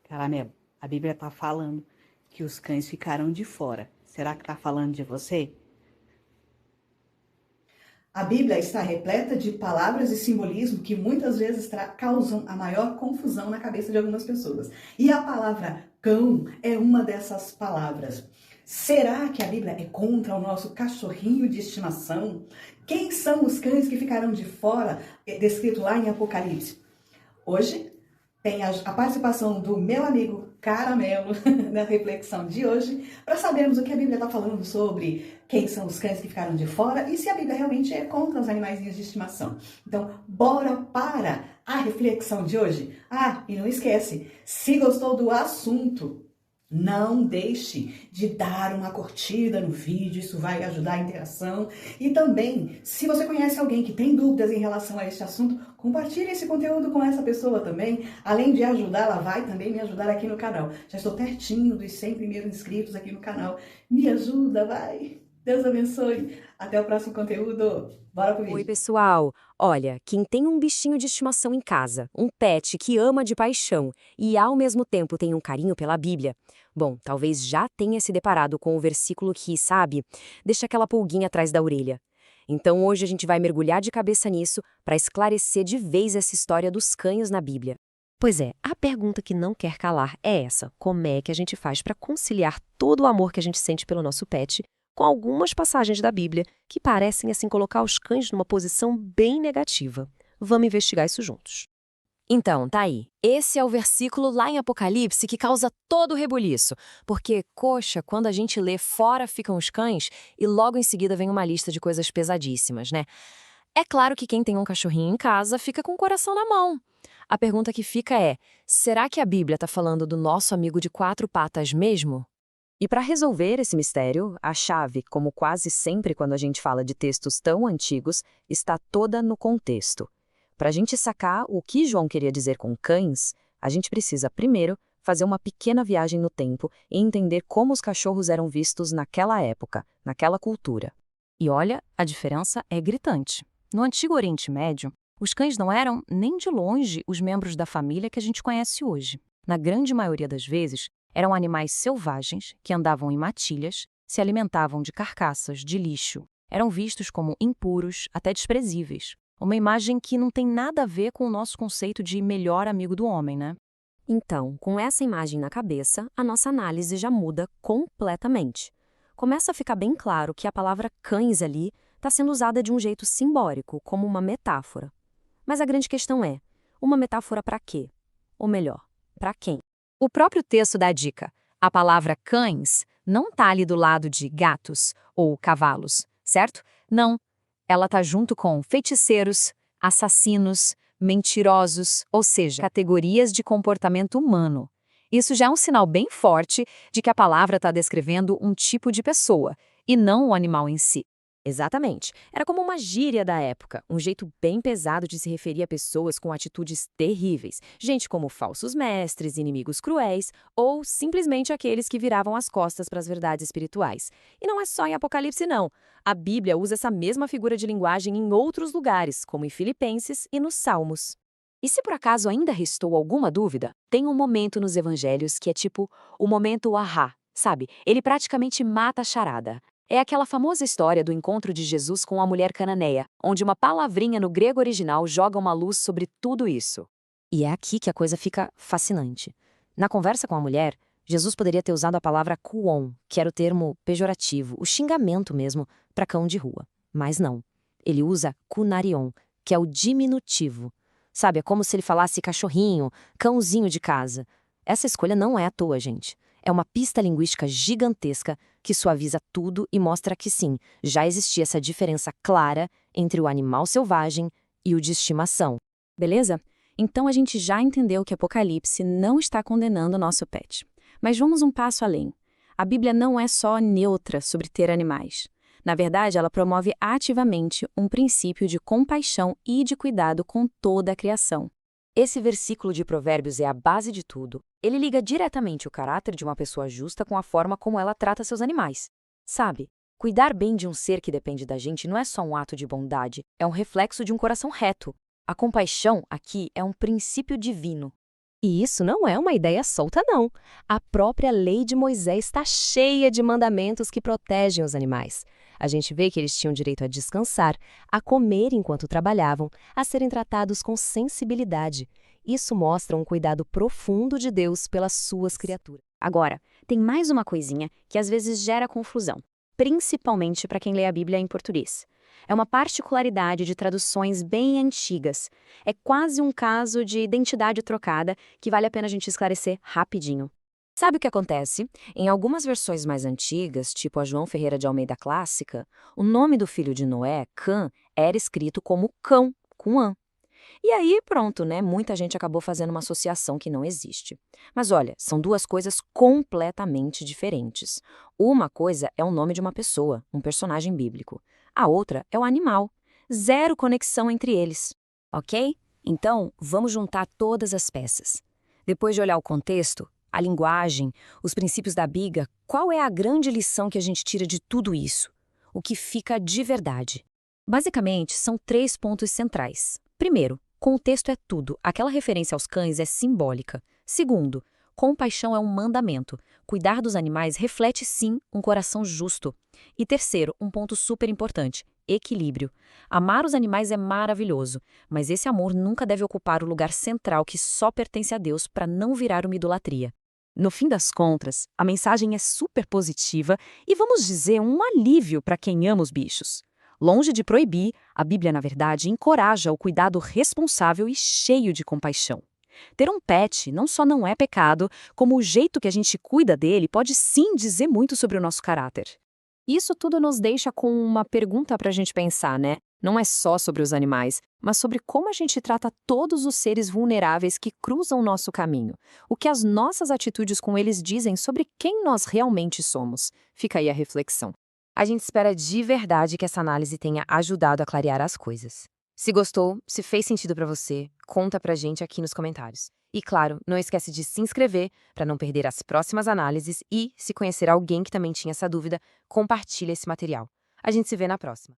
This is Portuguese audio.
Caramelo, a Bíblia está falando que os cães ficaram de fora. Será que está falando de você? A Bíblia está repleta de palavras e simbolismo que muitas vezes causam a maior confusão na cabeça de algumas pessoas. E a palavra cão é uma dessas palavras. Será que a Bíblia é contra o nosso cachorrinho de estimação? Quem são os cães que ficaram de fora, descrito lá em Apocalipse? Hoje tem a participação do meu amigo Caramelo na reflexão de hoje, para sabermos o que a Bíblia está falando sobre quem são os cães que ficaram de fora e se a Bíblia realmente é contra os animaizinhos de estimação. Então, bora para a reflexão de hoje. Ah, e não esquece, se gostou do assunto, não deixe de dar uma curtida no vídeo, isso vai ajudar a interação. E também, se você conhece alguém que tem dúvidas em relação a este assunto, compartilhe esse conteúdo com essa pessoa também. Além de ajudar, ela vai também me ajudar aqui no canal. Já estou pertinho dos 100 primeiros inscritos aqui no canal. Me ajuda, vai! Deus abençoe. Até o próximo conteúdo. Bora pro Oi, vídeo. pessoal! Olha, quem tem um bichinho de estimação em casa, um pet que ama de paixão e ao mesmo tempo tem um carinho pela Bíblia, bom, talvez já tenha se deparado com o versículo que, sabe, deixa aquela pulguinha atrás da orelha. Então hoje a gente vai mergulhar de cabeça nisso para esclarecer de vez essa história dos cães na Bíblia. Pois é, a pergunta que não quer calar é essa: como é que a gente faz para conciliar todo o amor que a gente sente pelo nosso pet com algumas passagens da Bíblia que parecem assim colocar os cães numa posição bem negativa? Vamos investigar isso juntos. Então, tá aí. Esse é o versículo lá em Apocalipse que causa todo o rebuliço. Porque, coxa, quando a gente lê fora ficam os cães e logo em seguida vem uma lista de coisas pesadíssimas, né? É claro que quem tem um cachorrinho em casa fica com o coração na mão. A pergunta que fica é: será que a Bíblia está falando do nosso amigo de quatro patas mesmo? E para resolver esse mistério, a chave, como quase sempre quando a gente fala de textos tão antigos, está toda no contexto. Para a gente sacar o que João queria dizer com cães, a gente precisa, primeiro, fazer uma pequena viagem no tempo e entender como os cachorros eram vistos naquela época, naquela cultura. E olha, a diferença é gritante. No Antigo Oriente Médio, os cães não eram nem de longe os membros da família que a gente conhece hoje. Na grande maioria das vezes, eram animais selvagens que andavam em matilhas, se alimentavam de carcaças, de lixo. Eram vistos como impuros, até desprezíveis. Uma imagem que não tem nada a ver com o nosso conceito de melhor amigo do homem, né? Então, com essa imagem na cabeça, a nossa análise já muda completamente. Começa a ficar bem claro que a palavra cães ali está sendo usada de um jeito simbólico, como uma metáfora. Mas a grande questão é: uma metáfora para quê? Ou melhor, para quem? O próprio texto dá a dica. A palavra cães não está ali do lado de gatos ou cavalos, certo? Não. Ela está junto com feiticeiros, assassinos, mentirosos, ou seja, categorias de comportamento humano. Isso já é um sinal bem forte de que a palavra está descrevendo um tipo de pessoa, e não o animal em si. Exatamente. Era como uma gíria da época, um jeito bem pesado de se referir a pessoas com atitudes terríveis. Gente como falsos mestres, inimigos cruéis, ou simplesmente aqueles que viravam as costas para as verdades espirituais. E não é só em Apocalipse, não. A Bíblia usa essa mesma figura de linguagem em outros lugares, como em Filipenses e nos Salmos. E se por acaso ainda restou alguma dúvida, tem um momento nos evangelhos que é tipo o momento ahá, sabe? Ele praticamente mata a charada. É aquela famosa história do encontro de Jesus com a mulher cananeia, onde uma palavrinha no grego original joga uma luz sobre tudo isso. E é aqui que a coisa fica fascinante. Na conversa com a mulher, Jesus poderia ter usado a palavra kuon, que era o termo pejorativo, o xingamento mesmo, para cão de rua. Mas não. Ele usa kunarion, que é o diminutivo. Sabe, é como se ele falasse cachorrinho, cãozinho de casa. Essa escolha não é à toa, gente. É uma pista linguística gigantesca que suaviza tudo e mostra que sim, já existia essa diferença clara entre o animal selvagem e o de estimação. Beleza? Então a gente já entendeu que Apocalipse não está condenando o nosso pet. Mas vamos um passo além. A Bíblia não é só neutra sobre ter animais. Na verdade, ela promove ativamente um princípio de compaixão e de cuidado com toda a criação. Esse versículo de Provérbios é a base de tudo. Ele liga diretamente o caráter de uma pessoa justa com a forma como ela trata seus animais. Sabe, cuidar bem de um ser que depende da gente não é só um ato de bondade, é um reflexo de um coração reto. A compaixão, aqui, é um princípio divino. E isso não é uma ideia solta, não. A própria lei de Moisés está cheia de mandamentos que protegem os animais. A gente vê que eles tinham direito a descansar, a comer enquanto trabalhavam, a serem tratados com sensibilidade. Isso mostra um cuidado profundo de Deus pelas suas criaturas. Agora, tem mais uma coisinha que às vezes gera confusão, principalmente para quem lê a Bíblia em português. É uma particularidade de traduções bem antigas. É quase um caso de identidade trocada que vale a pena a gente esclarecer rapidinho. Sabe o que acontece? Em algumas versões mais antigas, tipo a João Ferreira de Almeida Clássica, o nome do filho de Noé, Cã, era escrito como cão, com ã. E aí, pronto, né? Muita gente acabou fazendo uma associação que não existe. Mas olha, são duas coisas completamente diferentes. Uma coisa é o nome de uma pessoa, um personagem bíblico. A outra é o animal. Zero conexão entre eles. Ok? Então, vamos juntar todas as peças. Depois de olhar o contexto, a linguagem, os princípios da Bíblia, qual é a grande lição que a gente tira de tudo isso? O que fica de verdade? Basicamente, são 3 pontos centrais. Primeiro, contexto é tudo. Aquela referência aos cães é simbólica. Segundo, compaixão é um mandamento. Cuidar dos animais reflete, sim, um coração justo. E terceiro, um ponto super importante, equilíbrio. Amar os animais é maravilhoso, mas esse amor nunca deve ocupar o lugar central que só pertence a Deus para não virar uma idolatria. No fim das contas, a mensagem é super positiva e, vamos dizer, um alívio para quem ama os bichos. Longe de proibir, a Bíblia, na verdade, encoraja o cuidado responsável e cheio de compaixão. Ter um pet não só não é pecado, como o jeito que a gente cuida dele pode sim dizer muito sobre o nosso caráter. Isso tudo nos deixa com uma pergunta para a gente pensar, né? Não é só sobre os animais, mas sobre como a gente trata todos os seres vulneráveis que cruzam o nosso caminho. O que as nossas atitudes com eles dizem sobre quem nós realmente somos. Fica aí a reflexão. A gente espera de verdade que essa análise tenha ajudado a clarear as coisas. Se gostou, se fez sentido para você, conta pra gente aqui nos comentários. E claro, não esquece de se inscrever para não perder as próximas análises e, se conhecer alguém que também tinha essa dúvida, compartilha esse material. A gente se vê na próxima.